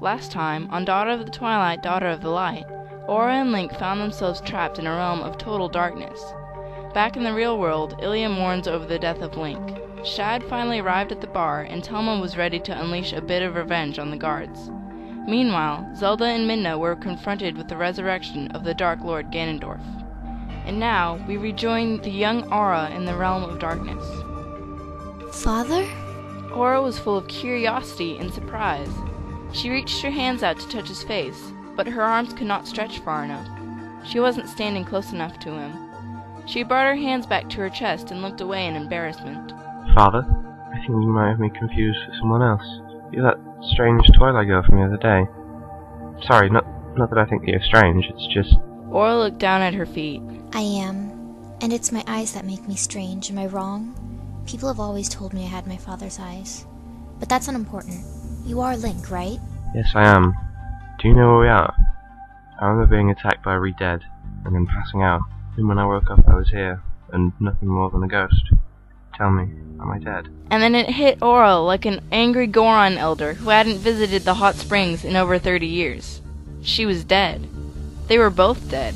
Last time, on Daughter of the Twilight, Daughter of the Light, Aura and Link found themselves trapped in a realm of total darkness. Back in the real world, Ilia mourns over the death of Link. Shad finally arrived at the bar, and Telma was ready to unleash a bit of revenge on the guards. Meanwhile, Zelda and Midna were confronted with the resurrection of the Dark Lord Ganondorf. And now, we rejoin the young Aura in the realm of darkness. Father? Aura was full of curiosity and surprise. She reached her hands out to touch his face, but her arms could not stretch far enough. She wasn't standing close enough to him. She brought her hands back to her chest and looked away in embarrassment. Father, I think you might have me confused with someone else. You're that strange Twilight girl from the other day. Sorry, not that I think you're strange, it's just... Aura looked down at her feet. I am. And it's my eyes that make me strange, am I wrong? People have always told me I had my father's eyes. But that's unimportant. You are Link, right? Yes, I am. Do you know where we are? I remember being attacked by a re-dead, and then passing out. And when I woke up I was here, and nothing more than a ghost. Tell me, am I dead? And then it hit Aura like an angry Goron elder who hadn't visited the hot springs in over 30 years. She was dead. They were both dead.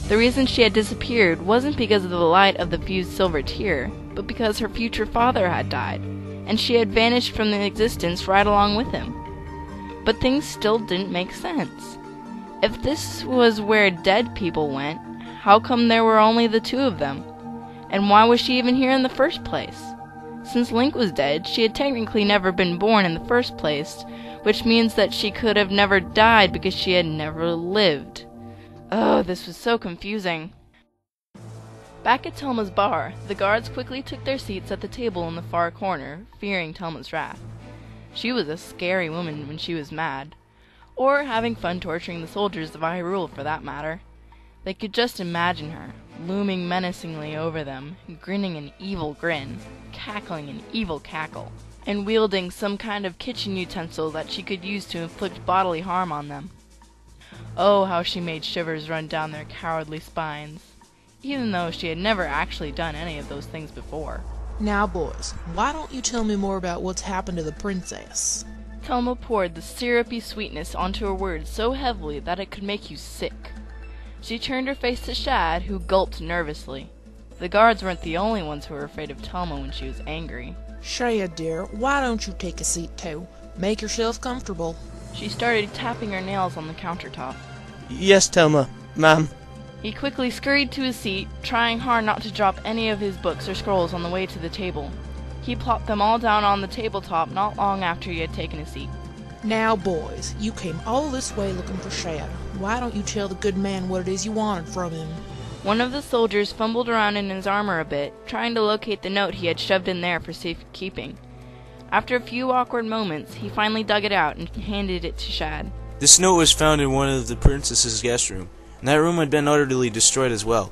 The reason she had disappeared wasn't because of the light of the fused silver tear, but because her future father had died, and she had vanished from the existence right along with him. But things still didn't make sense. If this was where dead people went, how come there were only the two of them? And why was she even here in the first place? Since Link was dead, she had technically never been born in the first place, which means that she could have never died because she had never lived. Oh, this was so confusing. Back at Telma's bar, the guards quickly took their seats at the table in the far corner, fearing Telma's wrath. She was a scary woman when she was mad. Or having fun torturing the soldiers of Hyrule, for that matter. They could just imagine her, looming menacingly over them, grinning an evil grin, cackling an evil cackle, and wielding some kind of kitchen utensil that she could use to inflict bodily harm on them. Oh, how she made shivers run down their cowardly spines, even though she had never actually done any of those things before. Now, boys, why don't you tell me more about what's happened to the princess? Telma poured the syrupy sweetness onto her words so heavily that it could make you sick. She turned her face to Shad, who gulped nervously. The guards weren't the only ones who were afraid of Telma when she was angry. Shad, dear, why don't you take a seat too? Make yourself comfortable. She started tapping her nails on the countertop. Yes, Telma, ma'am. He quickly scurried to his seat, trying hard not to drop any of his books or scrolls on the way to the table. He plopped them all down on the tabletop not long after he had taken a seat. Now, boys, you came all this way looking for Shad. Why don't you tell the good man what it is you wanted from him? One of the soldiers fumbled around in his armor a bit, trying to locate the note he had shoved in there for safekeeping. After a few awkward moments, he finally dug it out and handed it to Shad. This note was found in one of the princess's guest room, and that room had been utterly destroyed as well.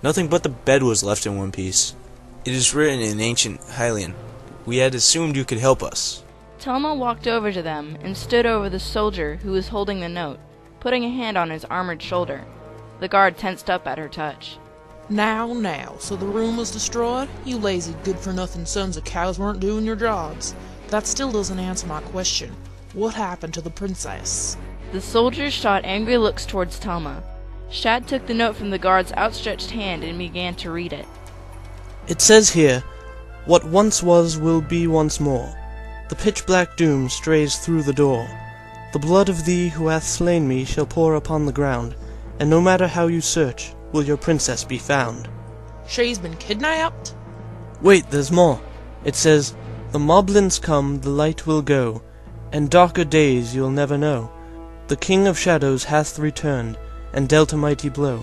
Nothing but the bed was left in one piece. It is written in ancient Hylian. We had assumed you could help us. Telma walked over to them and stood over the soldier who was holding the note, putting a hand on his armored shoulder. The guard tensed up at her touch. Now, so the room was destroyed? You lazy, good-for-nothing sons of cows weren't doing your jobs. That still doesn't answer my question. What happened to the princess? The soldiers shot angry looks towards Telma. Shad took the note from the guard's outstretched hand and began to read it. It says here, "What once was will be once more. The pitch-black doom strays through the door. The blood of thee who hath slain me shall pour upon the ground, and no matter how you search, will your princess be found." She's been kidnapped? Wait, there's more. It says, "The moblins come, the light will go, and darker days you'll never know. The King of Shadows hath returned, and dealt a mighty blow.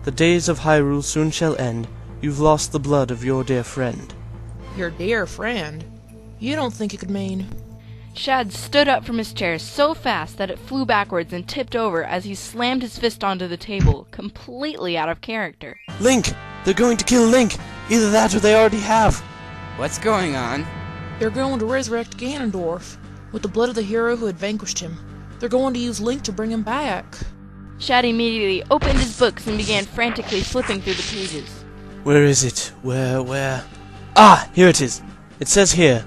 The days of Hyrule soon shall end, you've lost the blood of your dear friend." Your dear friend? You don't think it could mean... Shad stood up from his chair so fast that it flew backwards and tipped over as he slammed his fist onto the table, completely out of character. Link! They're going to kill Link! Either that or they already have! What's going on? They're going to resurrect Ganondorf with the blood of the hero who had vanquished him. They're going to use Link to bring him back. Shad immediately opened his books and began frantically flipping through the pages. Where is it? Where? Ah! Here it is! It says here,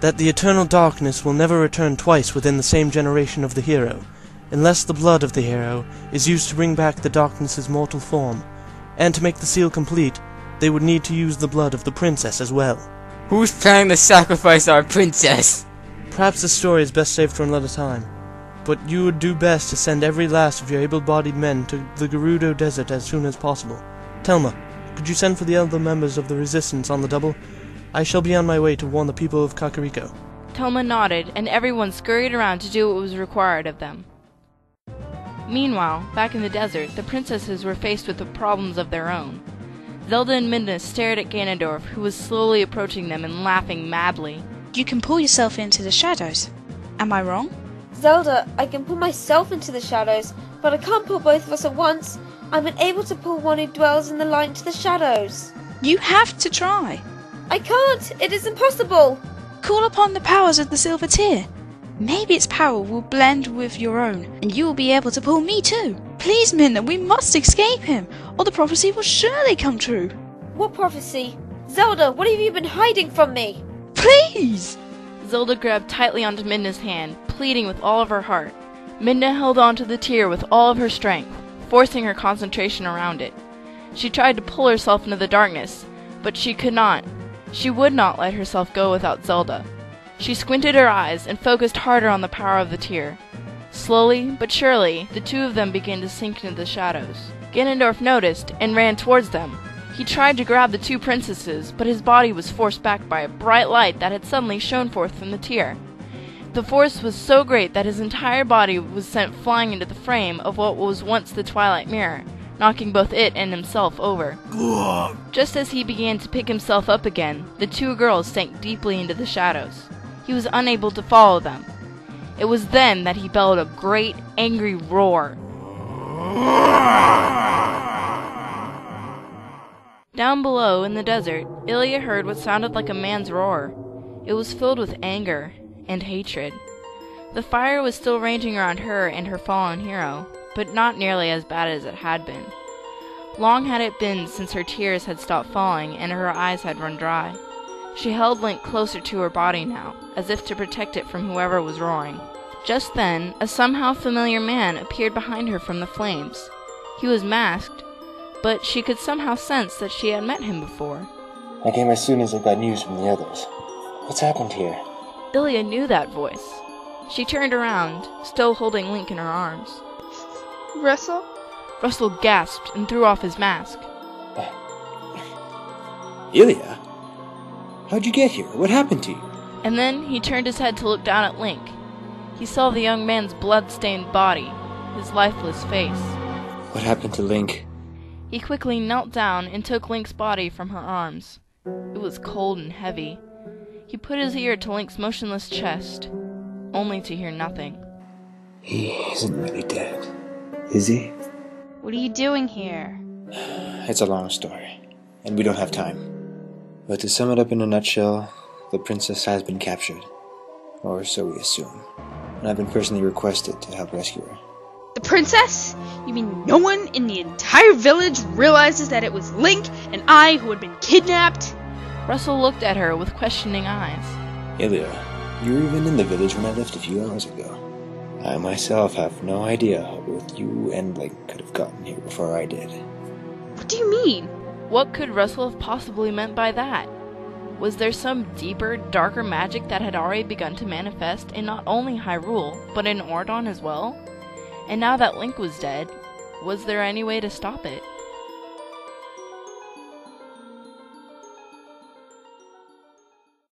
that the eternal darkness will never return twice within the same generation of the hero, unless the blood of the hero is used to bring back the darkness's mortal form, and to make the seal complete, they would need to use the blood of the princess as well. Who's planning to sacrifice our princess? Perhaps this story is best saved for another time, but you would do best to send every last of your able-bodied men to the Gerudo Desert as soon as possible. Telma, could you send for the other members of the Resistance on the double? I shall be on my way to warn the people of Kakariko. Telma nodded, and everyone scurried around to do what was required of them. Meanwhile, back in the desert, the princesses were faced with the problems of their own. Zelda and Midna stared at Ganondorf, who was slowly approaching them and laughing madly. You can pull yourself into the shadows. Am I wrong? Zelda, I can pull myself into the shadows, but I can't pull both of us at once. I'm unable to pull one who dwells in the light into the shadows. You have to try. I can't! It is impossible! Call upon the powers of the Silver Tear. Maybe its power will blend with your own, and you will be able to pull me too. Please, Minna, we must escape him, or the prophecy will surely come true. What prophecy? Zelda, what have you been hiding from me? Please! Zelda grabbed tightly onto Midna's hand, pleading with all of her heart. Midna held onto the tear with all of her strength, forcing her concentration around it. She tried to pull herself into the darkness, but she could not. She would not let herself go without Zelda. She squinted her eyes and focused harder on the power of the tear. Slowly but surely, the two of them began to sink into the shadows. Ganondorf noticed and ran towards them. He tried to grab the two princesses, but his body was forced back by a bright light that had suddenly shone forth from the tear. The force was so great that his entire body was sent flying into the frame of what was once the Twilight Mirror, knocking both it and himself over. Just as he began to pick himself up again, the two girls sank deeply into the shadows. He was unable to follow them. It was then that he bellowed a great, angry roar. Down below, in the desert, Ilya heard what sounded like a man's roar. It was filled with anger and hatred. The fire was still raging around her and her fallen hero, but not nearly as bad as it had been. Long had it been since her tears had stopped falling and her eyes had run dry. She held Link closer to her body now, as if to protect it from whoever was roaring. Just then, a somehow familiar man appeared behind her from the flames. He was masked, but she could somehow sense that she had met him before. I came as soon as I got news from the others. What's happened here? Ilya knew that voice. She turned around, still holding Link in her arms. Russell? Russell gasped and threw off his mask. Ilya? How'd you get here? What happened to you? And then he turned his head to look down at Link. He saw the young man's blood-stained body, his lifeless face. What happened to Link? He quickly knelt down and took Link's body from her arms. It was cold and heavy. He put his ear to Link's motionless chest, only to hear nothing. He isn't really dead, is he? What are you doing here? It's a long story, and we don't have time. But to sum it up in a nutshell, the princess has been captured. Or so we assume. And I've been personally requested to help rescue her. The princess? You mean no one in the entire village realizes that it was Link and I who had been kidnapped? Russell looked at her with questioning eyes. Ilya, you were even in the village when I left a few hours ago. I myself have no idea how both you and Link could have gotten here before I did. What do you mean? What could Russell have possibly meant by that? Was there some deeper, darker magic that had already begun to manifest in not only Hyrule, but in Ordon as well? And now that Link was dead, was there any way to stop it?